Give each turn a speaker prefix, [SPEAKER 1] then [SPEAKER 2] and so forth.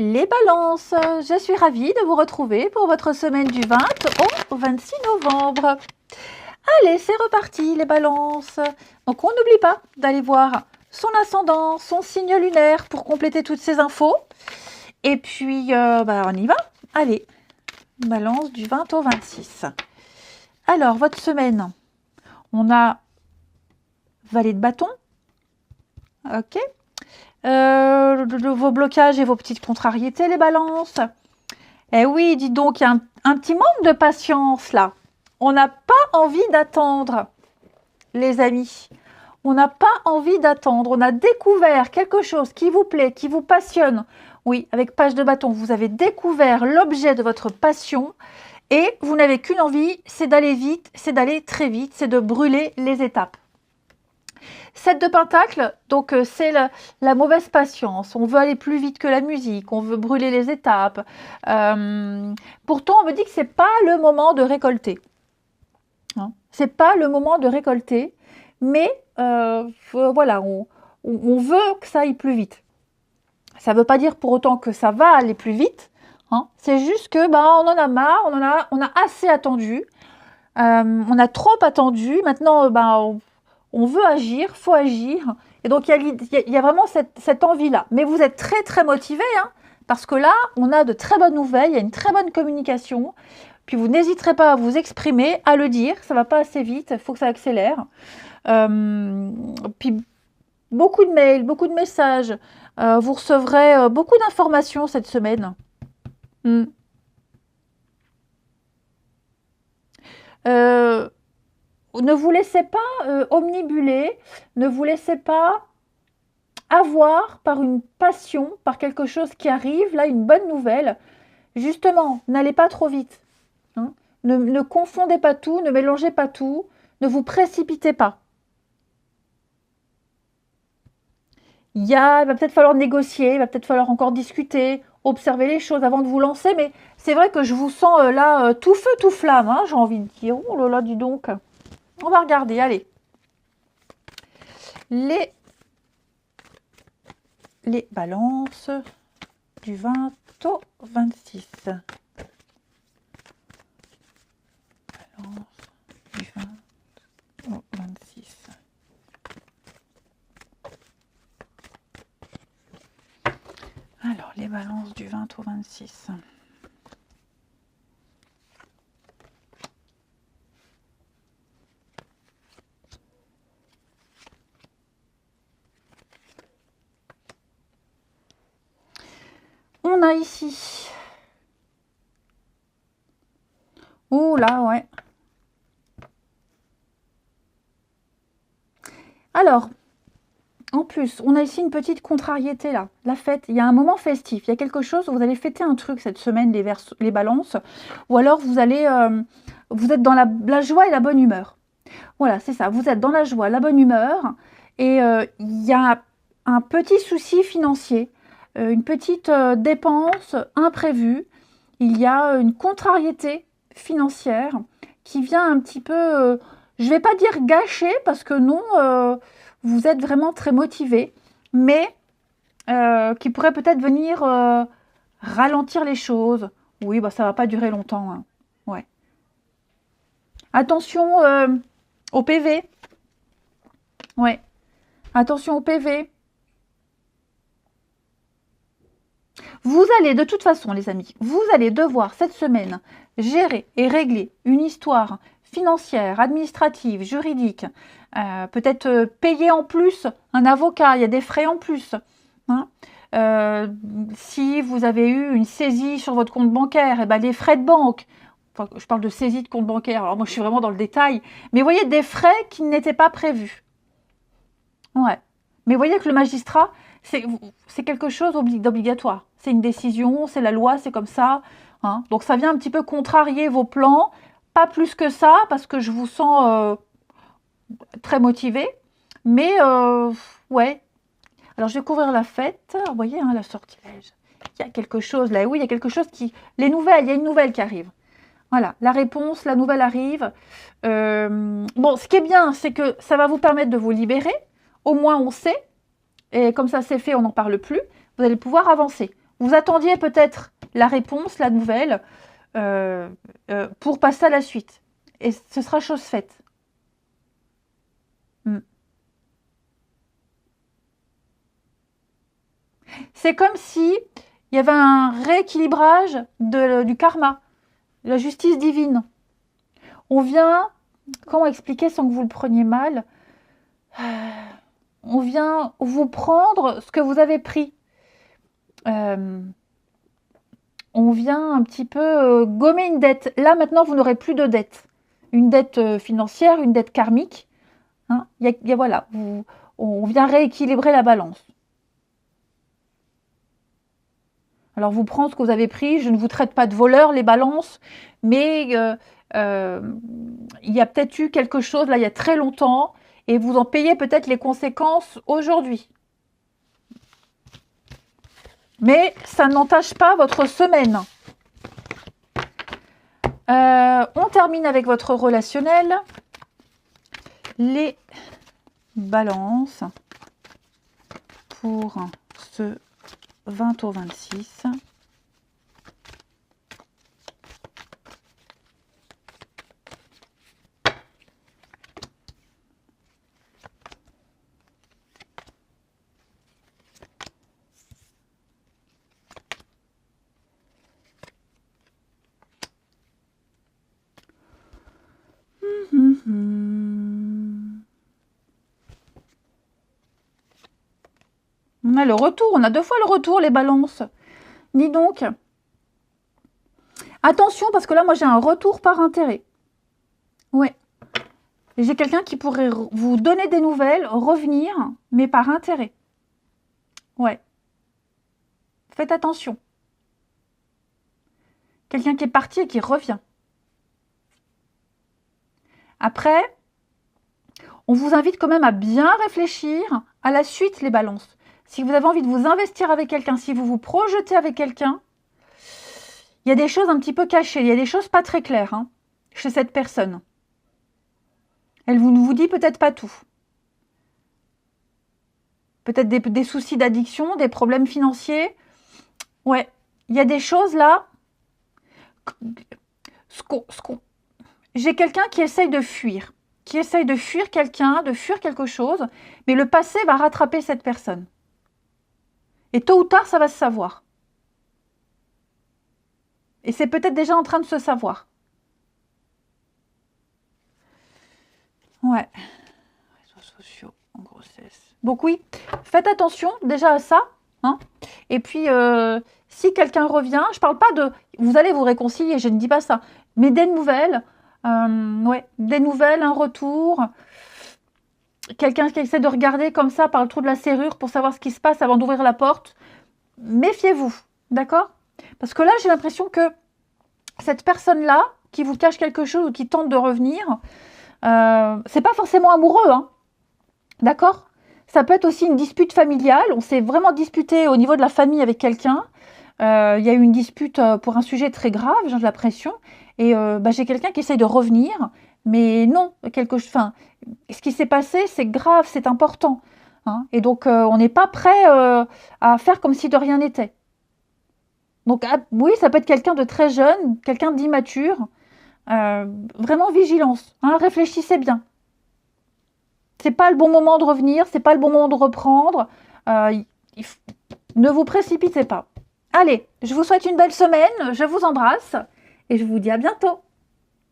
[SPEAKER 1] Les balances, je suis ravie de vous retrouver pour votre semaine du 20 au 26 novembre. Allez, c'est reparti les balances. Donc on n'oublie pas d'aller voir son ascendant, son signe lunaire pour compléter toutes ces infos. Et puis, on y va. Allez, balance du 20 au 26. Alors, votre semaine, on a valet de bâton. Ok. Vos blocages et vos petites contrariétés, les balances. Eh oui, dites donc, il y a un petit manque de patience là. On n'a pas envie d'attendre, les amis. On n'a pas envie d'attendre. On a découvert quelque chose qui vous plaît, qui vous passionne. Oui, avec page de bâton, vous avez découvert l'objet de votre passion et vous n'avez qu'une envie, c'est d'aller vite, c'est d'aller très vite, c'est de brûler les étapes. 7 de Pentacle, donc c'est la mauvaise patience. On veut aller plus vite que la musique, on veut brûler les étapes. Pourtant, on me dit que ce n'est pas le moment de récolter. Hein, c'est pas le moment de récolter, mais voilà, on veut que ça aille plus vite. Ça ne veut pas dire pour autant que ça va aller plus vite. Hein, c'est juste que on en a marre, on a assez attendu, on a trop attendu. Maintenant, on veut agir, faut agir. Et donc, il y a vraiment cette envie-là. Mais vous êtes très, très motivé, hein, parce que là, on a de très bonnes nouvelles, il y a une très bonne communication. Puis, vous n'hésiterez pas à vous exprimer, à le dire. Ça ne va pas assez vite, il faut que ça accélère. Puis, beaucoup de mails, beaucoup de messages. Vous recevrez beaucoup d'informations cette semaine. Ne vous laissez pas omnibuler, ne vous laissez pas avoir par une passion, par quelque chose qui arrive, là, une bonne nouvelle. Justement, n'allez pas trop vite. Hein. Ne confondez pas tout, ne mélangez pas tout, ne vous précipitez pas. Il va peut-être falloir négocier, il va peut-être falloir encore discuter, observer les choses avant de vous lancer, mais c'est vrai que je vous sens là tout feu, tout flamme, hein, j'ai envie de dire. Oh là là, dis donc. On va regarder, allez. Les balances du 20 au 26. Balance du 20 au 26. Alors, les balances du 20 au 26. On a ici. Oh là, ouais. Alors, en plus, on a ici une petite contrariété là. La fête, il y a un moment festif. Il y a quelque chose, vous allez fêter un truc cette semaine, les balances. Ou alors, vous êtes dans la joie et la bonne humeur. Voilà, c'est ça. Vous êtes dans la joie, la bonne humeur. Et il y a un petit souci financier. Une petite dépense imprévue, il y a une contrariété financière qui vient un petit peu, je ne vais pas dire gâcher, parce que non, vous êtes vraiment très motivé, mais qui pourrait peut-être venir ralentir les choses. Oui, ça ne va pas durer longtemps. Hein. Ouais. Attention au PV. Ouais. Attention au PV. Vous allez, de toute façon, les amis, vous allez devoir cette semaine gérer et régler une histoire financière, administrative, juridique, peut-être payer en plus un avocat, il y a des frais en plus. Hein. Si vous avez eu une saisie sur votre compte bancaire, les frais de banque, enfin, je parle de saisie de compte bancaire, alors moi je suis vraiment dans le détail, mais vous voyez des frais qui n'étaient pas prévus. Ouais. Mais vous voyez que le magistrat, c'est quelque chose d'obligatoire. C'est une décision, c'est la loi, c'est comme ça. Hein. Donc ça vient un petit peu contrarier vos plans. Pas plus que ça, parce que je vous sens très motivé. Mais ouais. Alors je vais couvrir la fête. Vous voyez, hein, la sortilège. Il y a quelque chose là. Oui, il y a quelque chose qui... Les nouvelles, il y a une nouvelle qui arrive. Voilà, la réponse, la nouvelle arrive. Bon, ce qui est bien, c'est que ça va vous permettre de vous libérer. Au moins, on sait. Et comme ça, c'est fait, on n'en parle plus. Vous allez pouvoir avancer. Vous attendiez peut-être la réponse, la nouvelle, pour passer à la suite. Et ce sera chose faite. C'est comme si il y avait un rééquilibrage du karma, de la justice divine. On vient, comment expliquer sans que vous le preniez mal, on vient vous prendre ce que vous avez pris. On vient un petit peu gommer une dette. Là, maintenant, vous n'aurez plus de dette. Une dette financière, une dette karmique. Hein, voilà, on vient rééquilibrer la balance. Alors, vous prenez ce que vous avez pris. Je ne vous traite pas de voleur, les balances, mais il y a peut-être eu quelque chose, là, il y a très longtemps, et vous en payez peut-être les conséquences aujourd'hui. Mais ça n'entache pas votre semaine. On termine avec votre relationnel. Les balances pour ce 20 au 26. On a le retour, on a 2 fois le retour, les balances. Dis donc. Attention, parce que là, moi, j'ai un retour par intérêt. Ouais. J'ai quelqu'un qui pourrait vous donner des nouvelles, revenir, mais par intérêt. Ouais. Faites attention. Quelqu'un qui est parti et qui revient. Après, on vous invite quand même à bien réfléchir à la suite, les balances. Si vous avez envie de vous investir avec quelqu'un, si vous vous projetez avec quelqu'un, il y a des choses un petit peu cachées, il y a des choses pas très claires chez cette personne. Elle ne vous dit peut-être pas tout. Peut-être des soucis d'addiction, des problèmes financiers. Ouais, il y a des choses là. J'ai quelqu'un qui essaye de fuir. Qui essaye de fuir quelqu'un, de fuir quelque chose. Mais le passé va rattraper cette personne. Et tôt ou tard, ça va se savoir. Et c'est peut-être déjà en train de se savoir. Ouais. Réseaux sociaux en grossesse. Donc oui, faites attention déjà à ça. Et puis, si quelqu'un revient, je ne parle pas de... Vous allez vous réconcilier, je ne dis pas ça. Mais des nouvelles, des nouvelles, un retour. Quelqu'un qui essaie de regarder comme ça par le trou de la serrure pour savoir ce qui se passe avant d'ouvrir la porte. Méfiez-vous, d'accord? Parce que là, j'ai l'impression que cette personne-là, qui vous cache quelque chose ou qui tente de revenir, c'est pas forcément amoureux, d'accord? Ça peut être aussi une dispute familiale. On s'est vraiment disputé au niveau de la famille avec quelqu'un. Il y a eu une dispute pour un sujet très grave, j'ai de la pression. Et j'ai quelqu'un qui essaye de revenir. Mais non, ce qui s'est passé, c'est grave, c'est important. Et donc, on n'est pas prêt à faire comme si de rien n'était. Donc, oui, ça peut être quelqu'un de très jeune, quelqu'un d'immature. Vraiment vigilance. Réfléchissez bien. C'est pas le bon moment de revenir, c'est pas le bon moment de reprendre. Ne vous précipitez pas. Allez, je vous souhaite une belle semaine, je vous embrasse et je vous dis à bientôt.